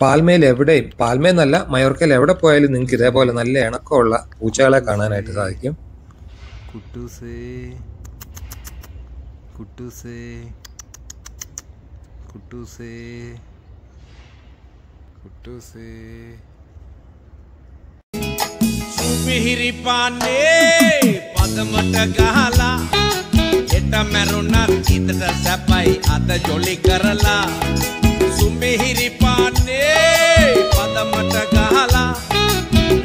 പാൽമയിൽ എവിടെയും, പാൽമയെന്നല്ല മയോർക്കയിൽ എവിടെ പോയാലും നിങ്ങൾക്ക് ഇതേപോലെ നല്ല ഇണക്കമുള്ള പൂച്ചകളെ കാണാനായിട്ട് സാധിക്കും. കുട്ടൂസേ കുട്ടൂസേ കുട്ടൂസേ കുട്ടൂസേ सुमिहिरी पाने पदमट गहला एटा मेरुना इतटा सपाई आदा जोली करला सुमिहिरी पाने पदमट गहला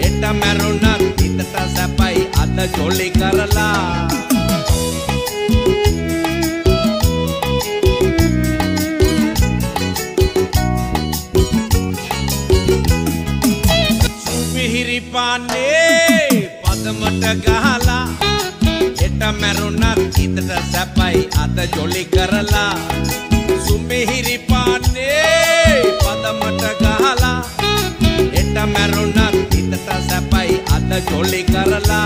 एटा मेरुना इतटा सपाई आदा जोली करला सुमिहिरी पाने पदमट गहला एटा मेरुना इतटा सपाई आदा जोली करला सुमिहिरी पाने पदमट गहला एटा मेरुना इतटा सपाई आदा जोली करला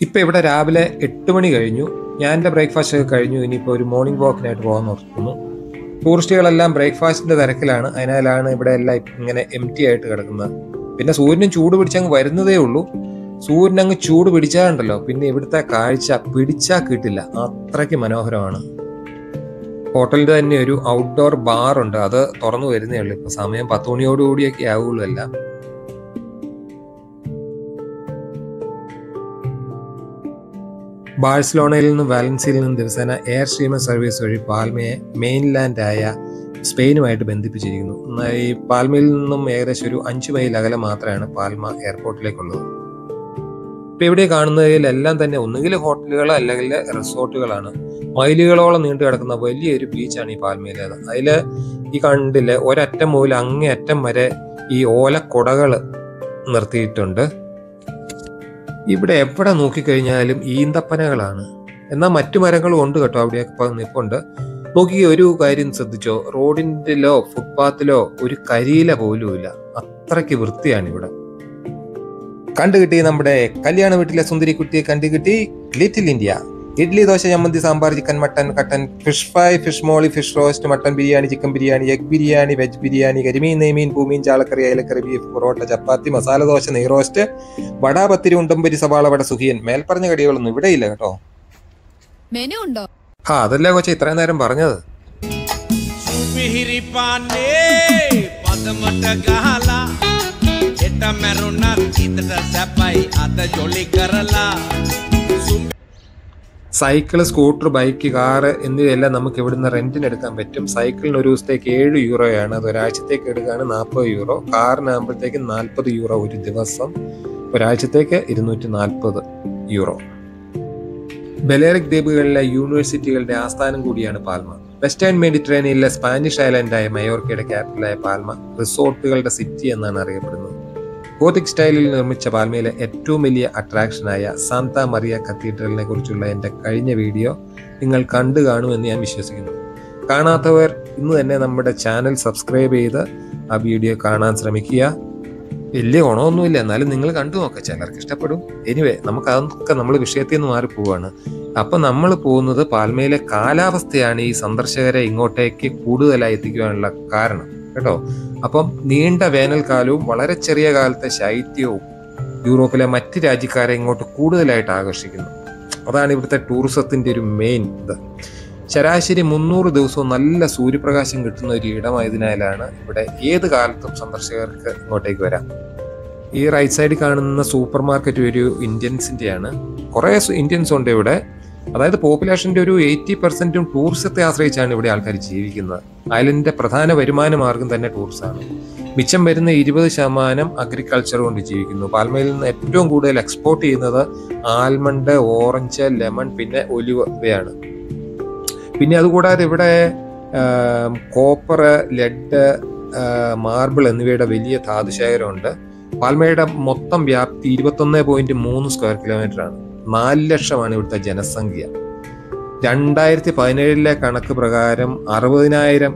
ഇപ്പം ഇവിടെ രാവിലെ 8 മണി കഴിഞ്ഞു. ഞാൻ എൻ്റെ ബ്രേക്ക്ഫാസ്റ്റ് ഒക്കെ കഴിഞ്ഞു. ഇനിയിപ്പോൾ ഒരു മോർണിംഗ് വാക്കിനായിട്ട് പോകാൻ ഓർക്കുന്നു. ടൂറിസ്റ്റുകളെല്ലാം ബ്രേക്ക്ഫാസ്റ്റിൻ്റെ തിരക്കിലാണ്. അതിനാലാണ് ഇവിടെ എല്ലാം ഇങ്ങനെ എംറ്റി ആയിട്ട് കിടക്കുന്നത്. പിന്നെ സൂര്യനും ചൂട് പിടിച്ചങ്ങ് വരുന്നതേ ഉള്ളൂ. സൂര്യനങ്ങ് ചൂട് പിടിച്ചാലുണ്ടല്ലോ പിന്നെ ഇവിടുത്തെ കാഴ്ച പിടിച്ചാൽ കിട്ടില്ല, അത്രയ്ക്ക് മനോഹരമാണ്. ഹോട്ടലിൻ്റെ തന്നെ ഒരു ഔട്ട്ഡോർ ബാറുണ്ട്, അത് തുറന്നു വരുന്നേ ഉള്ളൂ. ഇപ്പോൾ സമയം 10 മണിയോടുകൂടിയൊക്കെ ആവുള്ളൂ എല്ലാം. ബാഴ്സലോണയിൽ നിന്നും വാലൻസിയയിൽ നിന്നും ദിവസേന എയർ സ്ട്രീമർ സർവീസ് വഴി പാൽമയെ മെയിൻലാൻഡായ സ്പെയിനുമായിട്ട് ബന്ധിപ്പിച്ചിരിക്കുന്നു. ഈ പാൽമയിൽ നിന്നും ഏകദേശം ഒരു 5 മൈൽ അകലെ മാത്രമാണ് പാൽമ എയർപോർട്ടിലേക്കുള്ളത്. ഇപ്പം ഇവിടെ കാണുന്നതിലെല്ലാം തന്നെ ഒന്നുകിൽ ഹോട്ടലുകൾ അല്ലെങ്കിൽ റിസോർട്ടുകളാണ്. മൈലുകളോളം നീണ്ടു കിടക്കുന്ന വലിയൊരു ബീച്ചാണ് ഈ പാൽമയിലേത്. അതിൽ ഈ കണ്ടില്ലേ ഒരറ്റം മുതൽ അങ്ങേ അറ്റം വരെ ഈ ഓലക്കൊടകൾ നിർത്തിയിട്ടുണ്ട്. ഇവിടെ എവിടെ നോക്കിക്കഴിഞ്ഞാലും ഈന്തപ്പനകളാണ്. എന്നാൽ മറ്റു മരങ്ങളും ഉണ്ട് കേട്ടോ, അവിടെയൊക്കെ നിൽപ്പുണ്ട്. നോക്കി ഒരു കാര്യം ശ്രദ്ധിച്ചോ, റോഡിൻ്റെലോ ഫുട്പാത്തിലോ ഒരു കരിയില പോലും ഇല്ല, അത്രയ്ക്ക് വൃത്തിയാണ് ഇവിടെ. കണ്ടുകിട്ടി നമ്മുടെ കല്യാണ വീട്ടിലെ സുന്ദരി കുട്ടിയെ കണ്ടുകിട്ടി. Little India. ഇഡ്ലി, ദോശ, ചമ്മന്തി, സാമ്പാർ, ചിക്കൻ, മട്ടൻ, കട്ടൻ, fish fry, fish molee, fish roast, mutton biryani, chicken biryani, egg biryani, veg biryani, കരിമീൻ, നെയ്മീൻ, പൂമീൻ, ചാളക്കറി, അയലക്കറി, ബീഫ്, പൊറോട്ട, ചപ്പാത്തി, മസാല ദോശ, നെയ് റോസ്റ്റ്, വട, പത്തിരി, ഉണ്ടമ്പരി, സവാള വട, സുഖിയൻ. മേൽപ്പറഞ്ഞ കടികളൊന്നും ഇവിടെ ഇല്ല കേട്ടോ. മെനു ഉണ്ടോ? അതല്ലേ കൊച്ചെ ഇത്രയും നേരം പറഞ്ഞത്. സൈക്കിള്, സ്കൂട്ടർ, ബൈക്ക്, കാറ് എന്നിവയെല്ലാം നമുക്ക് ഇവിടുന്ന് റെന്റിന് എടുക്കാൻ പറ്റും. സൈക്കിളിന് ഒരു ദിവസത്തേക്ക് 7 യൂറോയാണ്, അത് ഒരാഴ്ചത്തേക്ക് എടുക്കുകയാണ് 40 യൂറോ. കാറിനാകുമ്പോഴത്തേക്ക് 40 യൂറോ ഒരു ദിവസം, ഒരാഴ്ചത്തേക്ക് 240 യൂറോ. ബെലേറിക് ദ്വീപുകളിലെ യൂണിവേഴ്സിറ്റികളുടെ ആസ്ഥാനം കൂടിയാണ് പാൽമ. വെസ്റ്റേൺ മെഡിറ്ററേനിയനിലെ സ്പാനിഷ് ഐലൻഡായ മയോർക്കയുടെ ക്യാപിറ്റലായ പാൽമ റിസോർട്ടുകളുടെ സിറ്റി എന്നാണ് അറിയപ്പെടുന്നത്. ഗോതിക് സ്റ്റൈലിൽ നിർമ്മിച്ച പാൽമയിലെ ഏറ്റവും വലിയ അട്രാക്ഷനായ സാന്താ മറിയ കത്തീഡ്രലിനെ കുറിച്ചുള്ള എൻ്റെ കഴിഞ്ഞ വീഡിയോ നിങ്ങൾ കണ്ടു കാണുമെന്ന് ഞാൻ വിശ്വസിക്കുന്നു. കാണാത്തവർ ഇന്ന് തന്നെ നമ്മുടെ ചാനൽ സബ്സ്ക്രൈബ് ചെയ്ത് ആ വീഡിയോ കാണാൻ ശ്രമിക്കുക. വലിയ ഗുണമൊന്നുമില്ല, എന്നാലും നിങ്ങൾ കണ്ടു നോക്കുക, ചിലർക്ക് ഇഷ്ടപ്പെടും. എനിവേ, നമുക്ക് അതൊക്കെ നമ്മൾ വിഷയത്തിൽ നിന്ന് മാറിപ്പോവാണ്. അപ്പം നമ്മൾ പോകുന്നത് പാൽമയിലെ കാലാവസ്ഥയാണ് ഈ സന്ദർശകരെ ഇങ്ങോട്ടേക്ക് കൂടുതലായി എത്തിക്കുവാനുള്ള കാരണം കേട്ടോ. അപ്പം നീണ്ട വേനൽക്കാലവും വളരെ ചെറിയ കാലത്തെ ശൈത്യവും യൂറോപ്പിലെ മറ്റ് രാജ്യക്കാരെ ഇങ്ങോട്ട് കൂടുതലായിട്ട് ആകർഷിക്കുന്നു. അതാണ് ഇവിടുത്തെ ടൂറിസത്തിൻ്റെ ഒരു മെയിൻ ഇത്. ശരാശരി 300 ദിവസവും നല്ല സൂര്യപ്രകാശം കിട്ടുന്ന ഒരു ഇടമായതിനാലാണ് ഇവിടെ ഏത് കാലത്തും സന്ദർശകർക്ക് ഇങ്ങോട്ടേക്ക് വരാം. ഈ റൈറ്റ് സൈഡിൽ കാണുന്ന സൂപ്പർ മാർക്കറ്റ് ഒരു ഇന്ത്യൻസിൻ്റെയാണ്. കുറേ ഇന്ത്യൻസ് ഉണ്ട് ഇവിടെ. അതായത് പോപ്പുലേഷൻ്റെ ഒരു 80% ടൂറിസത്തെ ആശ്രയിച്ചാണ് ഇവിടെ ആൾക്കാർ ജീവിക്കുന്നത്. ഐലൻഡിൻ്റെ പ്രധാന വരുമാന മാർഗം തന്നെ ടൂറിസമാണ്. മിച്ചം വരുന്ന 20% അഗ്രികൾച്ചർ കൊണ്ട് ജീവിക്കുന്നു. പാൽമയിൽ നിന്ന് ഏറ്റവും കൂടുതൽ എക്സ്പോർട്ട് ചെയ്യുന്നത് ആൽമണ്ട്, ഓറഞ്ച്, ലെമൺ, പിന്നെ ഒലിവ് ഇവയാണ്. പിന്നെ അതുകൂടാതെ ഇവിടെ കോപ്പർ, ലെഡ്, മാർബിൾ എന്നിവയുടെ വലിയ ധാതുശേഖരമുണ്ട്. പാൽമയുടെ മൊത്തം വ്യാപ്തി 21.3 സ്ക്വയർ കിലോമീറ്ററാണ്. 4 ലക്ഷമാണ് ഇവിടുത്തെ ജനസംഖ്യ. 2017 കണക്ക് പ്രകാരം 60,000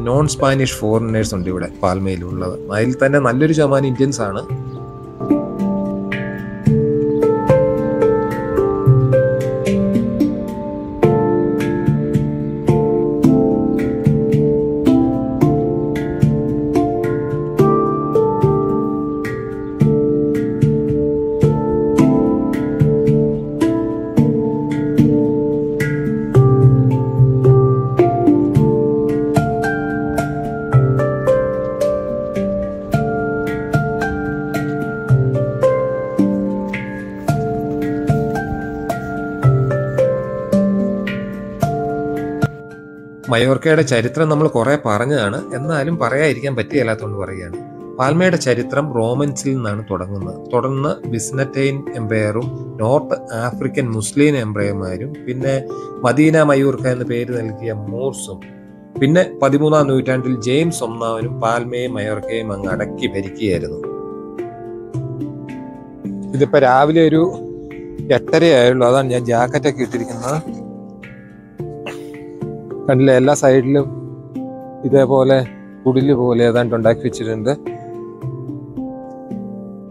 നോൺ സ്പാനിഷ് ഫോറിനേഴ്സ് ഉണ്ട് ഇവിടെ പാൽമയിലുള്ളത്. അതിൽ തന്നെ നല്ലൊരു ശതമാനം ഇന്ത്യൻസ് ആണ്. മയോർക്കയുടെ ചരിത്രം നമ്മൾ കുറേ പറഞ്ഞതാണ്, എന്നാലും പറയാതിരിക്കാൻ പറ്റുകയില്ലാത്തതുകൊണ്ട് പറയുകയാണ്. പാൽമയുടെ ചരിത്രം റോമൻസിൽ നിന്നാണ് തുടങ്ങുന്നത്. തുടർന്ന് ബിസ്നറ്റൈൻ എംപയറും നോർത്ത് ആഫ്രിക്കൻ മുസ്ലിം എംപയർമാരും പിന്നെ മദീന മയൂർക്ക എന്ന പേര് നൽകിയ മൂർസും പിന്നെ 13-ാം നൂറ്റാണ്ടിൽ ജെയിംസ് ഒന്നാമനും പാൽമയും മയോർക്കയും അങ്ങ് അടക്കി ഭരിക്കുകയായിരുന്നു. ഇതിപ്പോ രാവിലെ ഒരു 8:30 ആയുള്ളൂ, അതാണ് ഞാൻ ജാക്കറ്റൊക്കെ ഇട്ടിരിക്കുന്നത്. കണ്ടില്ല, എല്ലാ സൈഡിലും ഇതേപോലെ കുടില് പോലെ ഏതാണ്ട് ഉണ്ടാക്കി വെച്ചിട്ടുണ്ട്.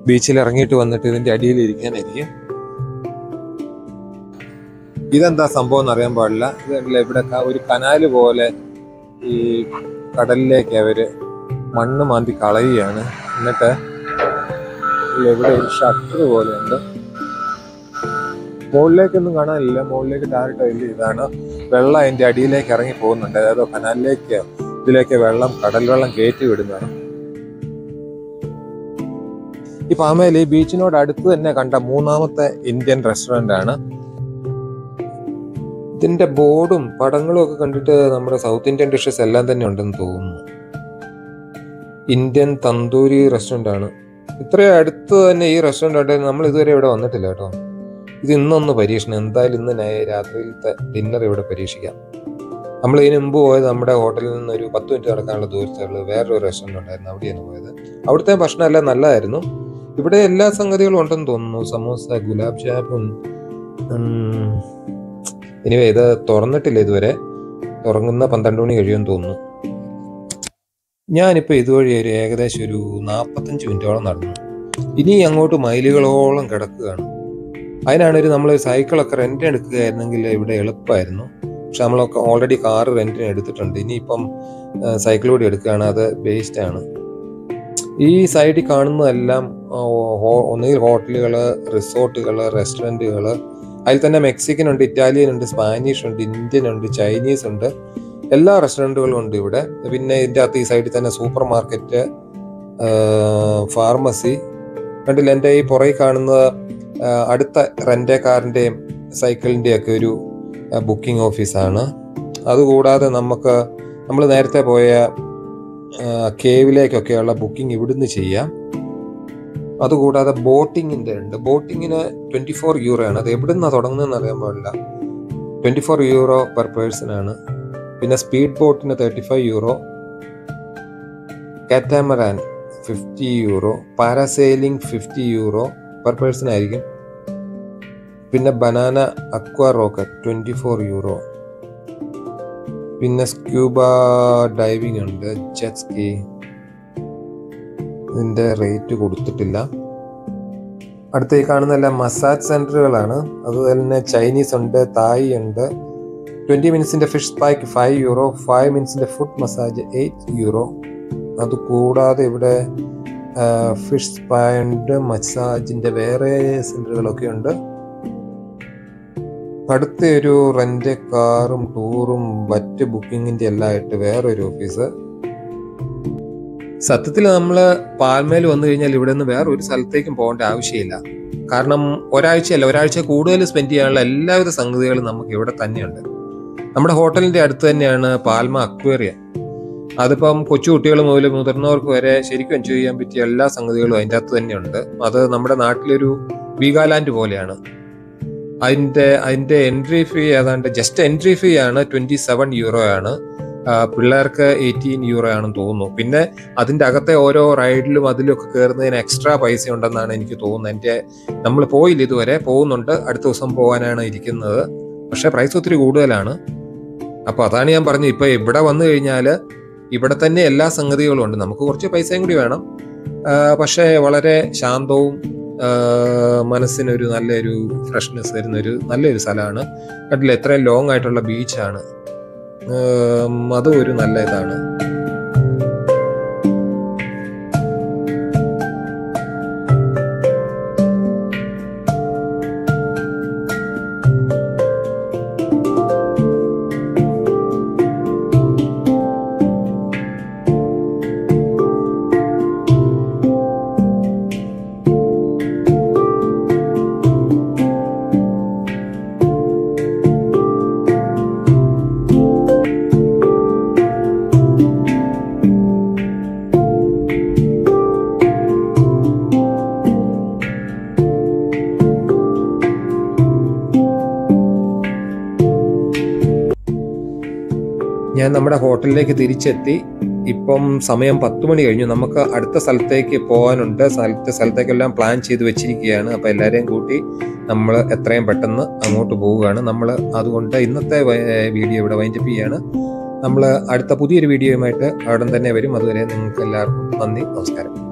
ബീച്ചിൽ ഇറങ്ങിയിട്ട് വന്നിട്ട് ഇതിന്റെ അടിയിൽ ഇരിക്കാനായിരിക്കും. ഇതെന്താ സംഭവം എന്ന് അറിയാൻ പാടില്ല. ഇതല്ല, ഇവിടെ ഒരു കനാല് പോലെ ഈ കടലിലേക്ക് അവര് മണ്ണ് മാന്തി കളയുകയാണ്. എന്നിട്ട് ഇവിടെ ഒരു ഷട്ടർ പോലെ ഉണ്ട്. മുകളിലേക്കൊന്നും കാണാനില്ല, മുകളിലേക്ക് ഡയറക്റ്റ് ഇതാണ് വെള്ളം അതിന്റെ അടിയിലേക്ക് ഇറങ്ങി പോകുന്നുണ്ട്. അതായത് കനാലിലേക്ക് ഇതിലേക്ക് കടൽ വെള്ളം കയറ്റി വിടുന്നതാണ്. ഈ പാമയിൽ ഈ ബീച്ചിനോട് അടുത്ത് തന്നെ കണ്ട 3ാമത്തെ ഇന്ത്യൻ റെസ്റ്റോറന്റ് ആണ്. ഇതിന്റെ ബോർഡും പടങ്ങളും ഒക്കെ കണ്ടിട്ട് നമ്മുടെ സൗത്ത് ഇന്ത്യൻ ഡിഷസ് എല്ലാം തന്നെ ഉണ്ടെന്ന് തോന്നുന്നു. ഇന്ത്യൻ തന്തൂരി റെസ്റ്റോറന്റ് ആണ്. ഇത്രയും അടുത്ത് തന്നെ ഈ റെസ്റ്റോറന്റ് ഉണ്ടെങ്കിൽ നമ്മൾ ഇതുവരെ ഇവിടെ വന്നിട്ടില്ല കേട്ടോ. ഇത് ഇന്നൊന്ന് പരീക്ഷണം, എന്തായാലും ഇന്ന് രാത്രിയിലത്തെ ഡിന്നർ ഇവിടെ പരീക്ഷിക്കാം. നമ്മൾ ഇതിന് മുമ്പ് പോയത് നമ്മുടെ ഹോട്ടലിൽ നിന്ന് ഒരു 10 മിനിറ്റ് നടക്കാനുള്ള ദൂരത്തുള്ള വേറൊരു റെസ്റ്റോറന്റ് ഉണ്ടായിരുന്നു, അവിടെയാണ് പോയത്. അവിടുത്തെ ഭക്ഷണം എല്ലാം നല്ലതായിരുന്നു. ഇവിടെ എല്ലാ സംഗതികളും ഉണ്ടെന്ന് തോന്നുന്നു. സമോസ, ഗുലാബ് ജാമുൻ. എനിവേ ഇത് തുറന്നിട്ടില്ല ഇതുവരെ, തുറങ്ങുന്ന 12 മണി കഴിയുമെന്ന് തോന്നുന്നു. ഞാനിപ്പോൾ ഇതുവഴി ഏകദേശം ഒരു 45 മിനിറ്റോളം നടന്നു. ഇനി അങ്ങോട്ട് മൈലുകളോളം കിടക്കുകയാണ്. അതിനാണ് നമ്മൾ സൈക്കിളൊക്കെ റെന്റിന് എടുക്കുകയായിരുന്നെങ്കിൽ ഇവിടെ എളുപ്പമായിരുന്നു. പക്ഷെ നമ്മളൊക്കെ ഓൾറെഡി കാറ് റെന്റിന് എടുത്തിട്ടുണ്ട്. ഇനിയിപ്പം സൈക്കിൾ കൂടി എടുക്കുകയാണ്, അത് വേസ്റ്റാണ്. ഈ സൈഡിൽ കാണുന്നതെല്ലാം ഒന്നുകിൽ ഹോട്ടലുകൾ, റിസോർട്ടുകൾ, റെസ്റ്റോറൻറ്റുകൾ. അതിൽ തന്നെ മെക്സിക്കൻ ഉണ്ട്, ഇറ്റാലിയൻ ഉണ്ട്, സ്പാനിഷ് ഉണ്ട്, ഇന്ത്യൻ ഉണ്ട്, ചൈനീസ് ഉണ്ട്. എല്ലാ റെസ്റ്റോറൻറ്റുകളും ഉണ്ട് ഇവിടെ. പിന്നെ ഇതിൻ്റെ അകത്ത് ഈ സൈഡിൽ തന്നെ സൂപ്പർ മാർക്കറ്റ്, ഫാർമസി. കണ്ടില്ല, എൻ്റെ ഈ പുറകിൽ കാണുന്ന അടുത്ത റെൻ്റേ കാറിൻ്റെയും സൈക്കിളിൻ്റെയും ഒക്കെ ഒരു ബുക്കിംഗ് ഓഫീസാണ്. അതുകൂടാതെ നമ്മൾ നേരത്തെ പോയ കേവിലേക്കൊക്കെയുള്ള ബുക്കിംഗ് ഇവിടുന്ന് ചെയ്യാം. അതുകൂടാതെ ബോട്ടിങ്ങിൻ്റെ ഉണ്ട്. ബോട്ടിങ്ങിന് 24 യൂറോ ആണ്. അത് എവിടുന്നാണ് തുടങ്ങുന്നതെന്ന് അറിയാൻ പാടില്ല. 24 യൂറോ പെർ പേഴ്സൺ ആണ്. പിന്നെ സ്പീഡ് ബോട്ടിന് 35 euro, catamaran 50 euro, parasailing 50 euro per person ആയിരിക്കും. പിന്നെ ബനാന അക്വാ റോക്കറ്റ് 24 യൂറോ. പിന്നെ സ്ക്യൂബ ഡൈവിംഗ് ഉണ്ട്, ജെറ്റ് സ്കീ. ഇതിൻ്റെ റേറ്റ് കൊടുത്തിട്ടില്ല. അടുത്ത ഈ കാണുന്നതെല്ലാം മസാജ് സെൻറ്ററുകളാണ്. അതുപോലെ തന്നെ ചൈനീസ് ഉണ്ട്, തായ് ഉണ്ട്. 20 മിനിറ്റ്സിൻ്റെ ഫിഷ് സ്പായ്ക്ക് 5 യൂറോ, 5 മിനിറ്റ്സിൻ്റെ ഫുഡ് മസാജ് 8 യൂറോ. അതുകൂടാതെ ഇവിടെ ഫിഷ് സ്പാ ഉണ്ട്, മസാജിൻ്റെ വേറെ സെൻറ്ററുകളൊക്കെ ഉണ്ട്. അടുത്ത ഒരു റെന്റ് കാറും ടൂറും മറ്റ് ബുക്കിങ്ങിൻ്റെ എല്ലാം ആയിട്ട് വേറൊരു ഓഫീസ്. സത്യത്തിൽ നമ്മൾ പാൽമേൽ വന്നു കഴിഞ്ഞാൽ ഇവിടെ നിന്ന് വേറെ ഒരു സ്ഥലത്തേക്കും പോകേണ്ട ആവശ്യമില്ല. കാരണം ഒരാഴ്ച കൂടുതൽ സ്പെൻഡ് ചെയ്യാനുള്ള എല്ലാവിധ സംഗതികളും നമുക്ക് ഇവിടെ തന്നെയുണ്ട്. നമ്മുടെ ഹോട്ടലിൻ്റെ അടുത്ത് തന്നെയാണ് പാൽമ അക്വേറിയം. അതിപ്പം കൊച്ചു കുട്ടികൾ മുതൽ മുതിർന്നവർക്ക് വരെ ശരിക്കും എൻജോയ് ചെയ്യാൻ പറ്റിയ എല്ലാ സംഗതികളും അതിൻ്റെ അകത്ത് തന്നെയുണ്ട്. അത് നമ്മുടെ നാട്ടിലൊരു വീഗാലാൻഡ് പോലെയാണ്. അതിൻ്റെ എൻട്രി ഫീ ഏതാണ്ട് ജസ്റ്റ് എൻട്രി ഫീ ആണ് 27 യൂറോ ആണ്. പിള്ളേർക്ക് 18 യൂറോ ആണെന്ന് തോന്നുന്നു. പിന്നെ അതിൻ്റെ അകത്തെ ഓരോ റൈഡിലും അതിലൊക്കെ കയറുന്നതിന് എക്സ്ട്രാ പൈസ ഉണ്ടെന്നാണ് എനിക്ക് തോന്നുന്നത്. നമ്മൾ പോയില്ല ഇതുവരെ, പോകുന്നുണ്ട്, അടുത്ത ദിവസം പോകാനാണ് ഇരിക്കുന്നത്. പക്ഷേ പ്രൈസ് ഒത്തിരി കൂടുതലാണ്. അപ്പോൾ അതാണ് ഞാൻ പറഞ്ഞത്, ഇപ്പോൾ ഇവിടെ വന്നു കഴിഞ്ഞാൽ ഇവിടെ തന്നെ എല്ലാ സംഗതികളും ഉണ്ട്. നമുക്ക് കുറച്ച് പൈസയും കൂടി വേണം, പക്ഷേ വളരെ ശാന്തവും മനസ്സിനൊരു നല്ലൊരു ഫ്രഷ്നെസ് തരുന്നൊരു നല്ലൊരു സ്ഥലമാണ്. കണ്ടില്ല, എത്രയും ലോങ് ആയിട്ടുള്ള ബീച്ചാണ്. അതും ഒരു നല്ല ഇതാണ്. ഞാൻ നമ്മുടെ ഹോട്ടലിലേക്ക് തിരിച്ചെത്തി. ഇപ്പം സമയം 10 മണി കഴിഞ്ഞു. നമുക്ക് അടുത്ത സ്ഥലത്തേക്ക് പോകാനുണ്ട്. സ്ഥലത്തേക്കെല്ലാം പ്ലാൻ ചെയ്ത് വെച്ചിരിക്കുകയാണ്. അപ്പോൾ എല്ലാവരെയും കൂട്ടി നമ്മൾ എത്രയും പെട്ടെന്ന് അങ്ങോട്ട് പോവുകയാണ് നമ്മൾ. അതുകൊണ്ട് ഇന്നത്തെ വീഡിയോ ഇവിടെ വൈൻഡപ്പ് ചെയ്യുകയാണ്. നമ്മൾ അടുത്ത പുതിയൊരു വീഡിയോയുമായിട്ട് അവിടെ തന്നെ വരും. അതുവരെ നിങ്ങൾക്ക് എല്ലാവർക്കും നന്ദി, നമസ്കാരം.